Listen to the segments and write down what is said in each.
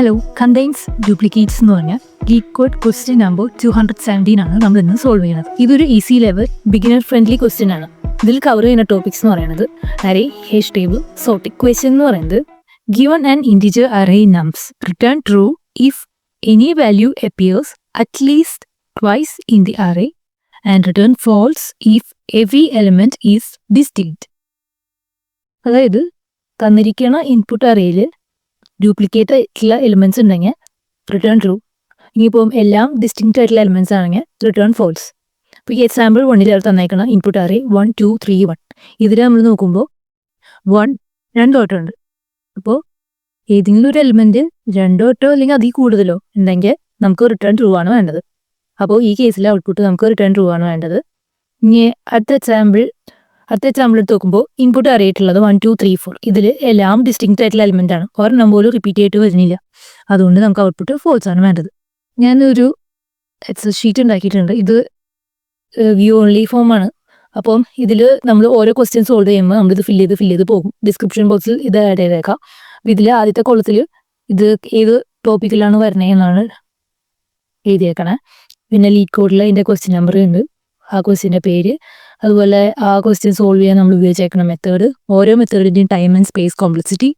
Hello, contains duplicates എന്ന് പറഞ്ഞാൽ ഗീറ്റ് code question number 217 ആണ് നമ്മൾ ഇന്ന് സോൾവ് ചെയ്യുന്നത്. ഇതൊരു easy level beginner friendly question ആണ്. ഇതിൽ കവർ ചെയ്യുന്ന ടോപ്പിക്സ് എന്ന് പറയുന്നത് array, hash table, sorting. Question എന്ന് പറയുന്നത് given an integer array nums return true if any value appears at least twice in the array and return false if every element is distinct. അതായത് തന്നിരിക്കുന്ന input അറേയിൽ duplicate ആയിട്ടുള്ള elements ഉണ്ടെങ്കിൽ return true. ഇനിയിപ്പം എല്ലാം distinct ആയിട്ടുള്ള എലിമെന്റ്സ് ആണെങ്കിൽ return false. അപ്പോൾ ഈ എക്സാമ്പിൾ 1 തന്നേക്കണം ഇൻപുട്ട് അറേ 1 2 3 1. ഇതിൽ നമ്മൾ നോക്കുമ്പോൾ 1 2 വട്ടം ഉണ്ട്. അപ്പോൾ ഏതെങ്കിലും ഒരു എലിമെന്റ് 2 വട്ടോ അല്ലെങ്കിൽ അതിൽ കൂടുതലോ ഉണ്ടെങ്കിൽ നമുക്ക് റിട്ടേൺ ട്രൂ ആണ് വേണ്ടത്. അപ്പോൾ ഈ കേസിലെ ഔട്ട്പുട്ട് നമുക്ക് റിട്ടേൺ ട്രൂ ആണ് വേണ്ടത്. ഇനി അടുത്ത എക്സാമ്പിൾ എടുത്ത് നോക്കുമ്പോൾ ഇൻപുട്ട് അറിയിട്ടുള്ളത് 1 2 3 4. ഇതിൽ എല്ലാം ഡിസ്റ്റിങ്ക്റ്റ് ആയിട്ടുള്ള എലിമെന്റ് ആണ്. ഒരെണ്ണം പോലും റിപ്പീറ്റ് ആയിട്ട് വരുന്നില്ല. അതുകൊണ്ട് നമുക്ക് ഔട്ട്പുട്ട് ഫോൾസ് ആണ് വേണ്ടത്. ഞാനൊരു എക്സൽ ഷീറ്റ് ഉണ്ടാക്കിയിട്ടുണ്ട്. ഇത് വ്യൂ ഓൺലി ഫോം ആണ്. അപ്പം ഇതിൽ നമ്മൾ ഓരോ ക്വസ്റ്റ്യൻ സോൾവ് ചെയ്യുമ്പോൾ നമ്മളിത് ഫില്ല് ചെയ്ത് പോകും. ഡിസ്ക്രിപ്ഷൻ ബോക്സിൽ ഇത് ആഡ് ചെയ്തേക്കാം. അപ്പോൾ ഇതിൽ ആദ്യത്തെ കോളത്തിൽ ഇത് ഏത് ടോപ്പിക്കിലാണ് വരുന്നത് എന്നാണ് എഴുതിയേക്കണേ. പിന്നെ ലീഡ് കോഡിൽ അതിൻ്റെ ക്വസ്റ്റ്യൻ നമ്പർ ഉണ്ട്, ആ ക്വസ്റ്റ്യൻ്റെ പേര്, അതുപോലെ ആ ക്വസ്റ്റ്യൻ സോൾവ് ചെയ്യാൻ നമ്മൾ ഉപയോഗിച്ചേക്കുന്ന മെത്തേഡ്, ഓരോ മെത്തേഡിൻ്റെയും ടൈം ആൻഡ് സ്പേസ് കോംപ്ലക്സിറ്റി,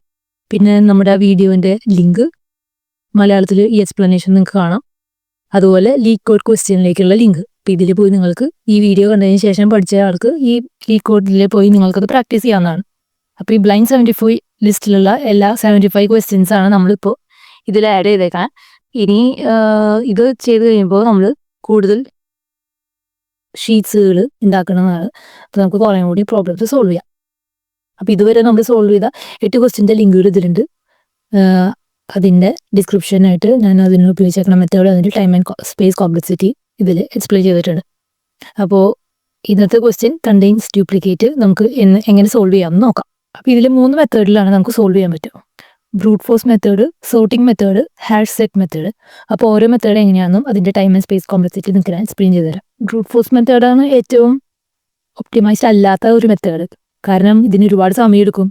പിന്നെ നമ്മുടെ വീഡിയോൻ്റെ ലിങ്ക് മലയാളത്തിൽ ഈ എക്സ്പ്ലനേഷൻ നിങ്ങൾക്ക് കാണാം. അതുപോലെ ലീഡ് കോഡ് ക്വസ്റ്റ്യനിലേക്കുള്ള ലിങ്ക്. അപ്പോൾ ഇതിൽ പോയി നിങ്ങൾക്ക് ഈ വീഡിയോ കണ്ടതിന് ശേഷം പഠിച്ച ആൾക്ക് ഈ ലീഡ് കോഡിൽ പോയി നിങ്ങൾക്കത് പ്രാക്ടീസ് ചെയ്യാവുന്നതാണ്. അപ്പോൾ ഈ ബ്ലൈൻഡ് 75 ലിസ്റ്റിലുള്ള എല്ലാ 75 ക്വസ്റ്റ്യൻസാണ് നമ്മളിപ്പോൾ ഇതിൽ ആഡ് ചെയ്തേക്കാൻ. ഇനി ഇത് ചെയ്ത് കഴിയുമ്പോൾ നമ്മൾ കൂടുതൽ ഷീറ്റ്സുകൾ ഉണ്ടാക്കണമെന്നാണ്. അപ്പോൾ നമുക്ക് കുറേ കൂടി പ്രോബ്ലംസ് സോൾവ് ചെയ്യാം. അപ്പോൾ ഇതുവരെ നമ്മൾ സോൾവ് ചെയ്ത 8 ക്വസ്റ്റ്യൻ്റെ ലിങ്കുകൾ ഇതിലുണ്ട്. അതിൻ്റെ ഡിസ്ക്രിപ്ഷനായിട്ട് ഞാൻ അതിന് ഉപയോഗിച്ചേക്കുന്ന മെത്തേഡ്, അതിൻ്റെ ടൈം ആൻഡ് സ്പേസ് കോംപ്ലക്സിറ്റി ഇതിൽ എക്സ്പ്ലെയിൻ ചെയ്തിട്ടുണ്ട്. അപ്പോൾ ഇന്നത്തെ ക്വസ്റ്റ്യൻ കണ്ടെയ്ൻസ് ഡ്യൂപ്ലിക്കേറ്റ് നമുക്ക് എങ്ങനെ സോൾവ് ചെയ്യാമെന്ന് നോക്കാം. അപ്പോൾ ഇതിൽ 3 മെത്തേഡിലാണ് നമുക്ക് സോൾവ് ചെയ്യാൻ പറ്റും. Brute force method, sorting method, hash set method. അപ്പോൾ ഓരോ മെത്തേഡ് എങ്ങനെയാണെന്നും അതിൻ്റെ ടൈം ആൻഡ് സ്പേസ് കോംപ്ലക്സിറ്റി നിങ്ങൾക്ക് ഞാൻ എക്സ്പ്ലെയിൻ ചെയ്ത് തരാം. ബ്രൂട്ട് ഫോഴ്സ് മെത്തേഡാണ് ഏറ്റവും ഒപ്റ്റിമൈസ്ഡ് അല്ലാത്ത ഒരു മെത്തേഡ്. കാരണം ഇതിന് ഒരുപാട് സമയം എടുക്കും,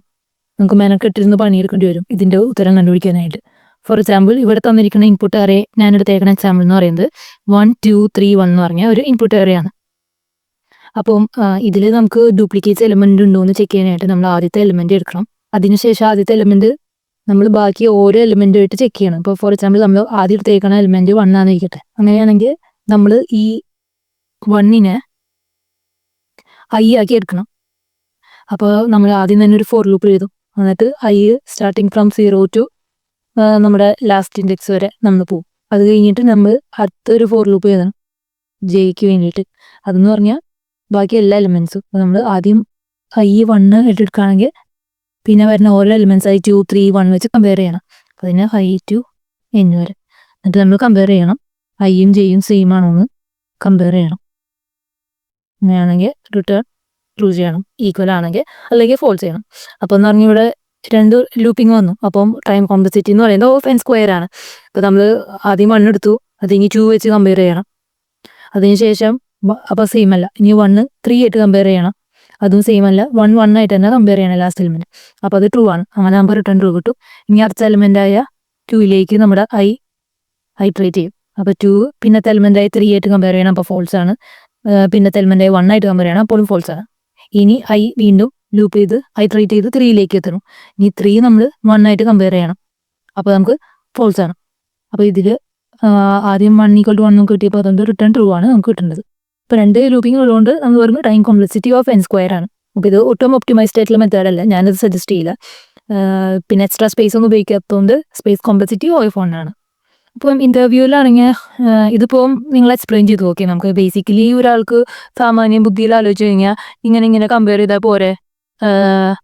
നമുക്ക് മെനക്കെട്ടിരുന്ന് പണിയെടുക്കേണ്ടി വരും ഇതിൻ്റെ ഉത്തരം കണ്ടുപിടിക്കാനായിട്ട്. ഫോർ എക്സാമ്പിൾ ഇവിടെ തന്നിരിക്കുന്ന ഇൻപുട്ട് അറേ ഞാൻ എടുത്തേക്കുന്ന എക്സാമ്പിൾ എന്ന് പറയുന്നത് 1 2 3 1 എന്ന് പറഞ്ഞ ഒരു ഇൻപുട്ട് അറേയാണ്. അപ്പം ഇതിൽ നമുക്ക് ഡ്യൂപ്ലിക്കേറ്റ്സ് എലിമെന്റ് ഉണ്ടോ എന്ന് ചെക്ക് ചെയ്യാനായിട്ട് നമ്മൾ ആദ്യത്തെ എലിമെന്റ് എടുക്കണം. അതിനുശേഷം ആദ്യത്തെ എലിമെന്റ് നമ്മൾ ബാക്കി ഓരോ എലിമെന്റുമായിട്ട് ചെക്ക് ചെയ്യണം. ഇപ്പോൾ ഫോർ എക്സാമ്പിൾ നമ്മൾ ആദ്യം എടുത്തേക്കുന്ന എലിമെന്റ് 1 ആണെന്നിരിക്കട്ടെ. അങ്ങനെയാണെങ്കിൽ നമ്മൾ ഈ 1നെ ഐ ആക്കി എടുക്കണം. അപ്പോൾ നമ്മൾ ആദ്യം തന്നെ ഒരു ഫോർ ലൂപ്പ് എഴുതും. എന്നിട്ട് ഐ സ്റ്റാർട്ടിങ് ഫ്രം 0 to നമ്മുടെ ലാസ്റ്റ് ഇൻഡെക്സ് വരെ നമ്മൾ പോകും. അത് കഴിഞ്ഞിട്ട് നമ്മൾ അടുത്തൊരു ഫോർ ലൂപ്പ് എഴുതണം ജെയ്ക്ക് വേണ്ടിയിട്ട്. അതെന്ന് പറഞ്ഞാൽ ബാക്കി എല്ലാ എലിമെന്റ്സും നമ്മൾ ആദ്യം ഐ 1 എടുക്കുകയാണെങ്കിൽ പിന്നെ വരുന്ന ഓരോ എലിമെന്റ്സ് ഐ 2 3 1 വെച്ച് കമ്പയർ ചെയ്യണം. അപ്പോൾ അതിന് ഐ ടു എൻ വരെ. എന്നിട്ട് നമ്മൾ കമ്പയർ ചെയ്യണം ഐയും ജെയും സെയിം ആണോ എന്ന് കമ്പയർ ചെയ്യണം. അങ്ങനെയാണെങ്കിൽ റിട്ടേൺ ട്രൂ ചെയ്യണം, ഈക്വൽ ആണെങ്കിൽ അല്ലെങ്കിൽ ഫോൾസ് ചെയ്യണം. അപ്പോൾ എന്ന് പറഞ്ഞാൽ ഇവിടെ 2 ലൂപ്പിംഗ് വന്നു. അപ്പം ടൈം കോംപ്ലക്സിറ്റി എന്ന് പറയുന്നത് ഓഫ് എൻ സ്ക്വയർ ആണ്. അപ്പോൾ നമ്മൾ ആദ്യം 1 എടുത്തു, അത് ഇനി 2 വെച്ച് കമ്പയർ ചെയ്യണം. അതിനുശേഷം അപ്പോൾ സെയിം അല്ല, ഇനി 1 3 ആയിട്ട് കമ്പയർ ചെയ്യണം, അതും സെയിം അല്ല, 1 1 ആയിട്ട് തന്നെ കമ്പയർ ചെയ്യണം ലാസ്റ്റ് എലിമെന്റ്. അപ്പോൾ അത് ട്രൂ ആണ്. അങ്ങനെ ആകുമ്പോൾ റിട്ടേൺ ട്രൂ കിട്ടും. ഇനി അടുത്ത എലിമെന്റായ 2ലേക്ക് നമ്മുടെ ഐ ട്രേറ്റ് ചെയ്യും. അപ്പോൾ 2 പിന്നത്തെ എലിമെന്റായി 3 ആയിട്ട് കമ്പയർ ചെയ്യണം, അപ്പോൾ ഫോൾസ് ആണ്. പിന്നത്തെ എലിമെന്റായി 1 ആയിട്ട് കമ്പയർ ചെയ്യണം, അപ്പോഴും ഫോൾസ് ആണ്. ഇനി ഐ വീണ്ടും ലൂപ്പ് ചെയ്ത് ഐ ട്രേറ്റ് ചെയ്ത് 3ലേക്ക് എത്തണം. ഇനി 3 നമ്മൾ 1 ആയിട്ട് കമ്പയർ ചെയ്യണം, അപ്പോൾ നമുക്ക് ഫോൾസ് ആണ്. അപ്പോൾ ഇതിൽ ആദ്യം 1 = 1 കിട്ടിയപ്പോൾ അതുകൊണ്ട് റിട്ടേൺ ട്രൂ ആണ് നമുക്ക് കിട്ടുന്നത്. ഇപ്പോൾ 2 ലൂപ്പിംഗ് ഉള്ളതുകൊണ്ട് നമ്മൾ പറയുമ്പോൾ time complexity of N square ആണ്. അപ്പോൾ ഇത് ഒട്ടും ഒപ്റ്റിമൈസ്ഡ് ആയിട്ടുള്ള മെത്തേഡല്ല, ഞാനത് സജസ്റ്റ് ചെയ്യില്ല. പിന്നെ എക്സ്ട്രാ സ്പേസ് ഒന്നും ഉപയോഗിക്കാത്തതുകൊണ്ട് സ്പേസ് കോംപ്ലക്സിറ്റി ഓഫ് 1 ആണ്. അപ്പം ഇൻ്റർവ്യൂവിലാണെങ്കിൽ ഇതിപ്പോൾ നിങ്ങൾ എക്സ്പ്ലെയിൻ ചെയ്ത് നോക്കി. നമുക്ക് ബേസിക്കലി ഒരാൾക്ക് സാമാന്യ ബുദ്ധിയിൽ ആലോചിച്ച് കഴിഞ്ഞാൽ ഇങ്ങനെ കമ്പയർ ചെയ്താൽ പോരെ.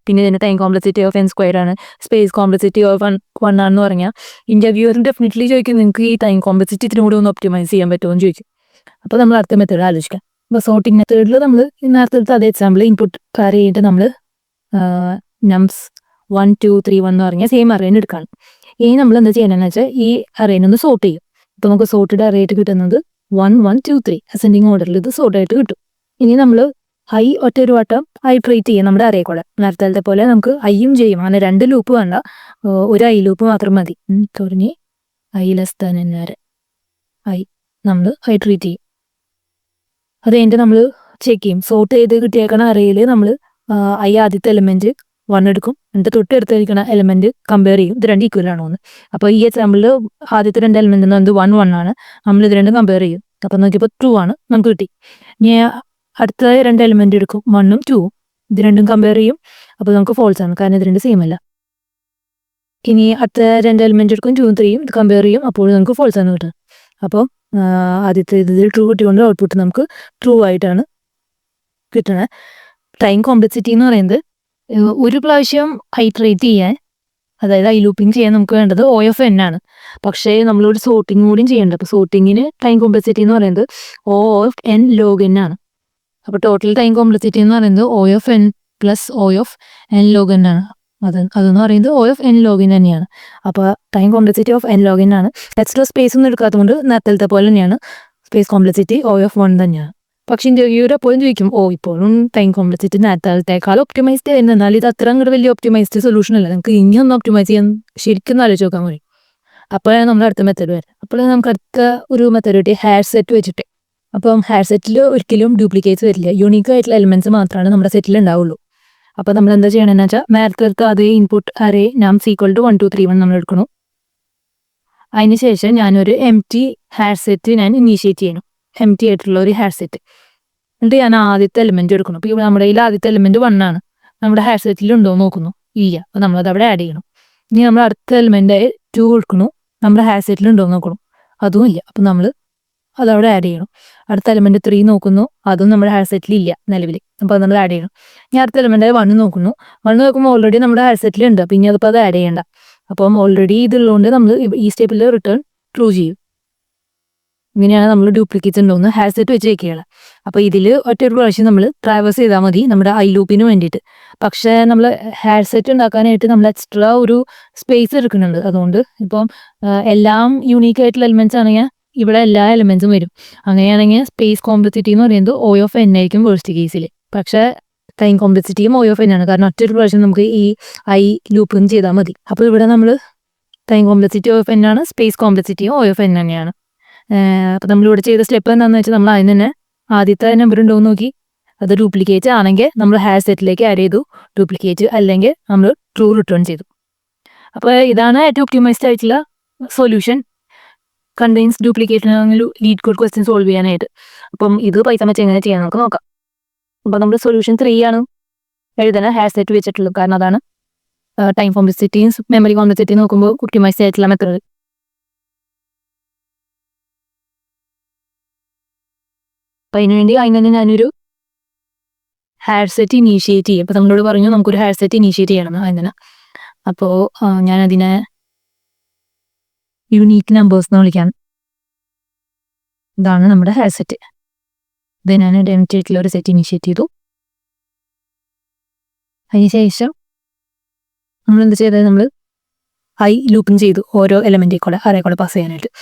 പിന്നെ ഇതിൻ്റെ time complexity of N square ആണ്, സ്പേസ് കോംപ്ലക്സിറ്റി ഓഫ് 1 ആണെന്ന് പറഞ്ഞാൽ ഇൻ്റർവ്യൂവർ ഡെഫിനറ്റ്ലി ചോദിക്കും നിങ്ങൾക്ക് ഈ ടൈം കോംപ്ലക്സിറ്റി ഇതിനും കൂടി ഒന്ന് ഒപ്റ്റിമൈസ് ചെയ്യാൻ പറ്റുമോ എന്ന് ചോദിക്കും. അപ്പോൾ നമ്മൾ അടുത്ത മെത്തേഡ് ആലോചിക്കാം. അപ്പോൾ സോർട്ടിംഗ് മെത്തേഡിൽ നമ്മൾ നേരത്തെ അതേ എക്സാമ്പിൾ ഇൻപുട്ട് കഴിഞ്ഞിട്ട് നമ്മൾ നംസ് 1 2 3 1 എന്ന് പറഞ്ഞാൽ സെയിം അറേനെ എടുക്കണം. ഇനി നമ്മൾ എന്താ ചെയ്യണമെന്ന് വെച്ചാൽ ഈ അറേനെ ഒന്ന് സോർട്ട് ചെയ്യും. ഇപ്പോൾ നമുക്ക് സോർട്ടഡ് അറേ ആയിട്ട് കിട്ടുന്നത് 1 1 2 3 അസെൻഡിങ് ഓർഡറിൽ ഇത് സോർട്ടായിട്ട് കിട്ടും. ഇനി നമ്മൾ ഐ ഒരു വട്ടം ഐ ട്രേറ്റ് ചെയ്യും നമ്മുടെ അറേ കൂടെ. നേരത്തെ പോലെ നമുക്ക് ഐയും ചെയ്യും. അങ്ങനെ 2 ലൂപ്പ് വേണ്ട, ഒരു ഐ ലൂപ്പ് മാത്രം മതി. തുടങ്ങി i<n വരെ i നമ്മൾ i ട്രീറ്റ് ചെയ്യും. അത് കഴിഞ്ഞിട്ട് നമ്മൾ ചെക്ക് ചെയ്യും. സോർട്ട് ചെയ്ത് കിട്ടിയേക്കണ അറയിൽ നമ്മൾ i ആദ്യത്തെ എലിമെന്റ് 1 എടുക്കും, എന്നിട്ട് തൊട്ടടുത്തിരിക്കുന്ന എലിമെന്റ് കമ്പയർ ചെയ്യും, ഇത് രണ്ട് ഈക്വൽ ആണോ എന്ന്. അപ്പോൾ ഈ എക്സാമ്പിളിൽ ആദ്യത്തെ രണ്ട് എലിമെന്റ് എന്ന് പറയുന്നത് 1 1 ആണ്. നമ്മൾ ഇത് രണ്ടും കമ്പയർ ചെയ്യും. അപ്പം നോക്കിയപ്പോൾ 2 ആണ് നമുക്ക് കിട്ടി. ഇനി അടുത്ത രണ്ട് എലിമെന്റ് എടുക്കും, 1ഉം 2ഉം, ഇത് രണ്ടും കമ്പയർ ചെയ്യും. അപ്പോൾ നമുക്ക് ഫോൾസ് ആണ്, കാരണം ഇത് രണ്ട് സെയിം അല്ല. ഇനി അടുത്ത രണ്ട് എലിമെന്റ് എടുക്കും, 2ഉം 3ഉം, ഇത് കമ്പയർ ചെയ്യും. അപ്പോൾ നമുക്ക് ഫോൾസ് ആണ് കിട്ടുക. അപ്പോൾ ആദ്യത്തെ ഇതിൽ ട്രൂ കിട്ടിക്കൊണ്ട് ഔട്ട്പുട്ട് നമുക്ക് ട്രൂ ആയിട്ടാണ് കിട്ടണത്. ടൈം കോംപ്ലക്സിറ്റി എന്ന് പറയുന്നത് ഒരു പ്രാവശ്യം ഹൈട്രേറ്റ് ചെയ്യാൻ, അതായത് ഐ ലൂപ്പിംഗ് ചെയ്യാൻ നമുക്ക് വേണ്ടത് O(n) ആണ്. പക്ഷേ നമ്മളൊരു സോർട്ടിങ് കൂടിയും ചെയ്യേണ്ടത്. അപ്പോൾ സോർട്ടിങ്ങിന് ടൈം കോംപ്ലക്സിറ്റി എന്ന് പറയുന്നത് O(n log n) ആണ്. അപ്പോൾ ടോട്ടൽ ടൈം കോംപ്ലക്സിറ്റി എന്ന് പറയുന്നത് O(n + O(n log n) ആണ്. അതെന്ന് പറയുന്നത് O(n log n) തന്നെയാണ്. അപ്പോൾ time complexity of n log n ആണ്. എക്സ്ട്രാ സ്പേസ് ഒന്നും എടുക്കാത്തതുകൊണ്ട് നേരത്തെ പോലെ തന്നെയാണ് സ്പേസ് കോംപ്ലക്സിറ്റി O(1) തന്നെയാണ്. പക്ഷേ ഇന്റർവ്യൂവർ എപ്പോഴും ചോദിക്കും, ഇപ്പോഴും ടൈം കോംപ്ലക്സിറ്റി നേരത്തേക്കാൾ ഒപ്റ്റിമൈസ്ഡ് ആയിരുന്നു, എന്നാൽ ഇത് അത്ര അങ്ങോട്ട് വലിയ ഒപ്റ്റിമൈസ്ഡ് സൊല്യൂഷൻ അല്ല, നമുക്ക് ഇനിയൊന്ന് ഒപ്റ്റിമൈസ് ചെയ്യാൻ ശരിക്കും ആലോചിച്ച് നോക്കാൻ മതി. അപ്പോഴാണ് നമ്മൾ അടുത്ത മെത്തേഡ് വരും. അപ്പോൾ നമുക്ക് അടുത്ത ഒരു മെത്തേഡ് കിട്ടി, ഹാഷ് സെറ്റ് വെച്ചിട്ട്. അപ്പം ഹാഷ് സെറ്റിൽ ഒരിക്കലും ഡ്യൂപ്ലിക്കേറ്റ്സ് വരില്ല, യൂണീക്ക് ആയിട്ടുള്ള എലിമെന്റ്സ് മാത്രമാണ് നമ്മുടെ സെറ്റിൽ ഉണ്ടാവുള്ളൂ. അപ്പോൾ നമ്മൾ എന്താ ചെയ്യണമെന്ന് വെച്ചാൽ നേരത്തെ അതേ ഇൻപുട്ട് അറേ നാം = 1 2 3 1 നമ്മൾ എടുക്കണം. അതിന് ശേഷം ഞാനൊരു എംപ്റ്റി ഹാഷ് സെറ്റ് ഞാൻ ഇനീഷ്യേറ്റ് ചെയ്യണം, എംപ്റ്റി ആയിട്ടുള്ള ഒരു ഹാഷ് സെറ്റ്. എന്നിട്ട് ഞാൻ ആദ്യത്തെ എലിമെന്റ് എടുക്കണം. അപ്പോൾ ഇവിടെ നമ്മുടെ കയ്യിൽ ആദ്യത്തെ എലിമെന്റ് 1 ആണ്, നമ്മുടെ ഹാഷ് സെറ്റിൽ ഉണ്ടോ എന്ന് നോക്കുന്നു, ഇല്ല. അപ്പോൾ നമ്മളത് അവിടെ ആഡ് ചെയ്യണം. ഇനി നമ്മൾ അടുത്ത എലിമെന്റ് 2 കൊടുക്കണു, നമ്മുടെ ഹാഷ് സെറ്റിൽ ഉണ്ടോ എന്ന് നോക്കണം, അതും ഇല്ല. അപ്പോൾ നമ്മൾ അതവിടെ ആഡ് ചെയ്യണം. അടുത്ത എലിമെന്റ് 3 നോക്കുന്നു, അതും നമ്മുടെ ഹാഷ് സെറ്റിൽ ഇല്ല നിലവിൽ, അപ്പോൾ അത് നമ്മൾ ആഡ് ചെയ്യണം. ഇനി അടുത്ത എലിമെന്റ് 1 നോക്കുന്നു, 1 നോക്കുമ്പോൾ ഓൾറെഡി നമ്മുടെ ഹാഷ് സെറ്റിൽ ഉണ്ട്, അപ്പോൾ ഇനി അതിപ്പോൾ അത് ആഡ് ചെയ്യേണ്ട. അപ്പം ഓൾറെഡി ഇതുള്ളതുകൊണ്ട് നമ്മൾ ഈ സ്റ്റെപ്പിൽ റിട്ടേൺ ട്രൂ ചെയ്യും. ഇങ്ങനെയാണ് നമ്മൾ ഡ്യൂപ്ലിക്കേറ്റ്സ് ഉണ്ടോയെന്ന് ഹാഷ് സെറ്റ് വെച്ച് വെക്കുകയാണ്. അപ്പോൾ ഇതിൽ ഒറ്റൊരു പ്രാവശ്യം നമ്മൾ ട്രാവേഴ്സ് ചെയ്താൽ മതി നമ്മുടെ ഐ ലൂപ്പിന് വേണ്ടിയിട്ട്. പക്ഷേ നമ്മൾ ഹാഷ് സെറ്റ് ഉണ്ടാക്കാനായിട്ട് നമ്മൾ എക്സ്ട്രാ ഒരു സ്പേസ് എടുക്കുന്നുണ്ട്. അതുകൊണ്ട് ഇപ്പം എല്ലാം യൂണീക്ക് ആയിട്ടുള്ള എലിമെന്റ്സ് ആണെങ്കിൽ ഇവിടെ എല്ലാ എലിമെന്റ്സും വരും. അങ്ങനെയാണെങ്കിൽ സ്പേസ് കോംപ്ലക്സിറ്റി എന്ന് പറയുന്നത് O(n) ആയിരിക്കും വേഴ്സ്റ്റ് കേസിൽ. പക്ഷേ ടൈം കോംപ്ലക്സിറ്റിയും O(n) ആണ്, കാരണം ഒറ്റൊരു പ്രാവശ്യം നമുക്ക് ഈ ഐ ലൂപ്പും ചെയ്താൽ മതി. അപ്പോൾ ഇവിടെ നമ്മൾ ടൈം കോംപ്ലക്സിറ്റി O(n) ആണ്, സ്പേസ് കോംപ്ലക്സിറ്റിയും O(n) തന്നെയാണ്. അപ്പോൾ നമ്മളിവിടെ ചെയ്ത സ്റ്റെപ്പ് എന്താണെന്ന് വെച്ചാൽ നമ്മൾ അതിന് തന്നെ ആദ്യത്തെ നമ്പർ ഉണ്ടോ എന്ന് നോക്കി, അത് ഡ്യൂപ്ലിക്കേറ്റ് ആണെങ്കിൽ നമ്മൾ ഹാഷ് സെറ്റിലേക്ക് ആഡ് ചെയ്തു, ഡ്യൂപ്ലിക്കേറ്റ് അല്ലെങ്കിൽ നമ്മൾ ട്രൂ റിട്ടേൺ ചെയ്തു. അപ്പോൾ ഇതാണ് ഏറ്റവും ഒപ്റ്റിമൈസ്ഡ് ആയിട്ടുള്ള solution contains duplicate lead code question solve ചെയ്യാനായിട്ട്. അപ്പം ഇത് പൈത്തൺ വെച്ച് എങ്ങനെ ചെയ്യാൻ നമുക്ക് നോക്കാം. അപ്പോൾ നമ്മൾ സൊല്യൂഷൻ 3 ആണ് എഴുതണ ഹാഷ് സെറ്റ് വെച്ചിട്ടുള്ളത്, കാരണം അതാണ് ടൈം കോംപ്ലക്സിറ്റിയും മെമ്മറി കോംപ്ലക്സിറ്റിയും നോക്കുമ്പോൾ ഒപ്റ്റിമൈസ്ഡ് ആയിട്ടുള്ള മെത്തേഡ്. അപ്പോൾ അതിനുവേണ്ടി തന്നെ ഞാനൊരു ഹാഷ് സെറ്റ് ഇനീഷ്യേറ്റ് ചെയ്യും. അപ്പോൾ നമ്മളോട് പറഞ്ഞു നമുക്കൊരു ഹാഷ് സെറ്റ് ഇനീഷ്യേറ്റ് ചെയ്യണം അതിന്. അപ്പോൾ ഞാനതിനെ യൂണീക്ക് നമ്പേഴ്സ് എന്ന് വിളിക്കാം. ഇതാണ് നമ്മുടെ ഹാഷ് സെറ്റ്. ഇത് ഞാൻ ഡെമോൺസ്ട്രേറ്റിൽ ഒരു സെറ്റ് ഇനീഷ്യേറ്റ് ചെയ്തു. അതിനുശേഷം നമ്മൾ എന്ത് ചെയ്തത്, നമ്മൾ ഐ ലൂപ്പിംഗ് ചെയ്തു ഓരോ എലമെന്റിൽ കൂടെ അറേ കൂടെ പാസ് ചെയ്യാനായിട്ട്.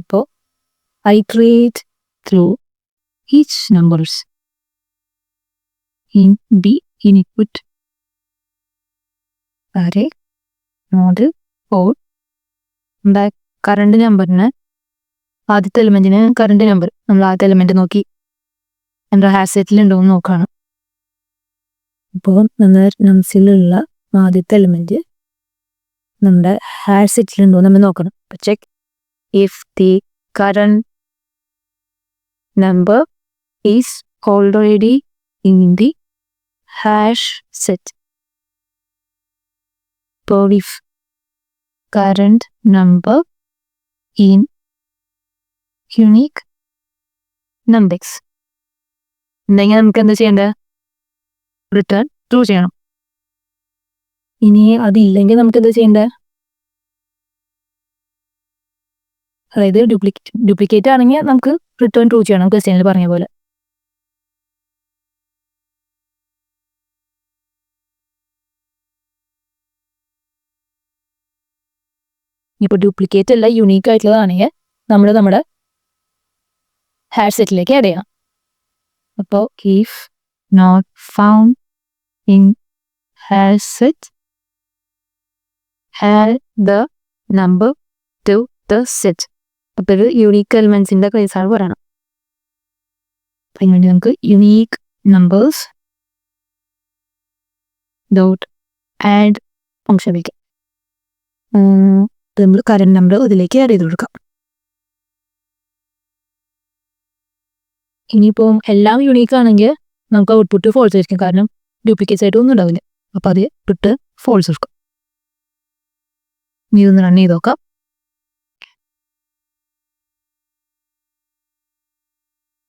അപ്പോൾ I treat through each numbers in the input array model or നമ്മുടെ കറണ്ട് നമ്പറിന് ആദ്യത്തെ എലിമെന്റിന് കറണ്ട് നമ്പർ നമ്മൾ ആദ്യത്തെ എലിമെന്റ് നോക്കി എൻ്റെ ഹാഷ് സെറ്റിൽ ഉണ്ടോ എന്ന് നോക്കുകയാണ്. അപ്പോൾ നമ്മുടെ നംസിലുള്ള ആദ്യത്തെ എലിമെന്റ് നമ്മുടെ ഹാഷ് സെറ്റിലുണ്ടോ നമ്മൾ നോക്കണം. അപ്പോൾ check if the current number is already in the hash set. So if current number in unique numbers, എന്തെങ്കിലും നമുക്ക് എന്താ ചെയ്യേണ്ടത്, റിട്ടേൺ ട്രൂ ചെയ്യണം. ഇനി അതില്ലെങ്കിൽ നമുക്ക് എന്താ ചെയ്യേണ്ടത്, അതായത് ഡ്യൂപ്ലിക്കേറ്റ് ആണെങ്കിൽ നമുക്ക് റിട്ടേൺ ട്രൂ ചെയ്യണം ക്വസ്റ്റ്യനിൽ പറഞ്ഞ പോലെ. ഇപ്പോൾ ഡ്യൂപ്ലിക്കേറ്റ് അല്ല യൂണീക്ക് ആയിട്ടുള്ളതാണെങ്കിൽ നമ്മൾ നമ്മുടെ ഹാഷ് സെറ്റിലേക്ക് ആഡ് ചെയ്യാം. അപ്പോൾ if not found in hash set, add the number to the set. അപ്പോൾ ഇത് യുണീക്ക് എലിമെൻസിൻ്റെ കേസാണ് പറയണം. അപ്പം ഇങ്ങനെ നമുക്ക് unique numbers dot add function വയ്ക്കാം. നമ്മൾ കറന്റ് നമ്പർ ഇതിലേക്ക് ആഡ് ചെയ്ത് കൊടുക്കാം. ഇനിയിപ്പോൾ എല്ലാം യുണീക്ക് ആണെങ്കിൽ നമുക്ക് ഔട്ട്പുട്ട് ഫോൾസ് ആയിരിക്കും, കാരണം ഡ്യൂപ്ലിക്കേറ്റ്സ് ആയിട്ട് ഒന്നും ഉണ്ടാവില്ല. അപ്പോൾ അത് ഇട്ട് ഫോൾസ് എടുക്കും. ഇനി ഇതൊന്ന് റൺ ചെയ്ത് നോക്കാം.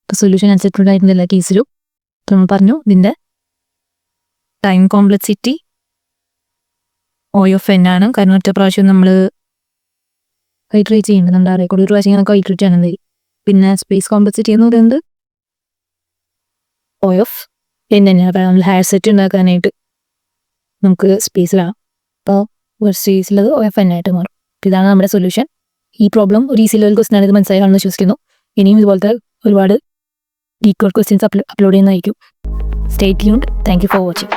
സൊല്യൂഷൻ അനുസരിച്ചുള്ള എല്ലാ കേസിലും നമ്മൾ പറഞ്ഞു ഇതിൻ്റെ ടൈം കോംപ്ലക്സിറ്റി O(n) ആണ്. കാരണം ഒറ്റ പ്രാവശ്യം നമ്മൾ ഹൈഡ്രേറ്റ് ചെയ്യുന്നുണ്ട്, നമ്മുടെ അറിയിക്കൂടെ ഒരു പ്രാവശ്യം നമുക്ക് ഹൈഡ്രേറ്റ് ചെയ്യണം. പിന്നെ സ്പേസ് കോംപ്ലക്സിറ്റി എന്ന് പറയുന്നത് O(n) തന്നെയാണ്. അപ്പോൾ നമ്മൾ ഹയർ സെറ്റ് ഉണ്ടാക്കാനായിട്ട് നമുക്ക് സ്പേസിലാണ്. അപ്പോൾ ഒരു സ്പേസിലത് O(n) ആയിട്ട് മാറും. ഇതാണ് നമ്മുടെ സൊല്യൂഷൻ. ഈ പ്രോബ്ലം ഒരു ഈസി ലെവൽ ക്വസ്റ്റൻ ആണ്, ഇത് മനസ്സിലാണെന്ന് വിശ്വസിക്കുന്നു. ഇനിയും ഇതുപോലത്തെ ഒരുപാട് ഡീകോഡ് ക്വസ്റ്റ്യൻസ് അപ്ലോഡ് ചെയ്യുന്നതായിരിക്കും. Stay tuned. Thank you for watching.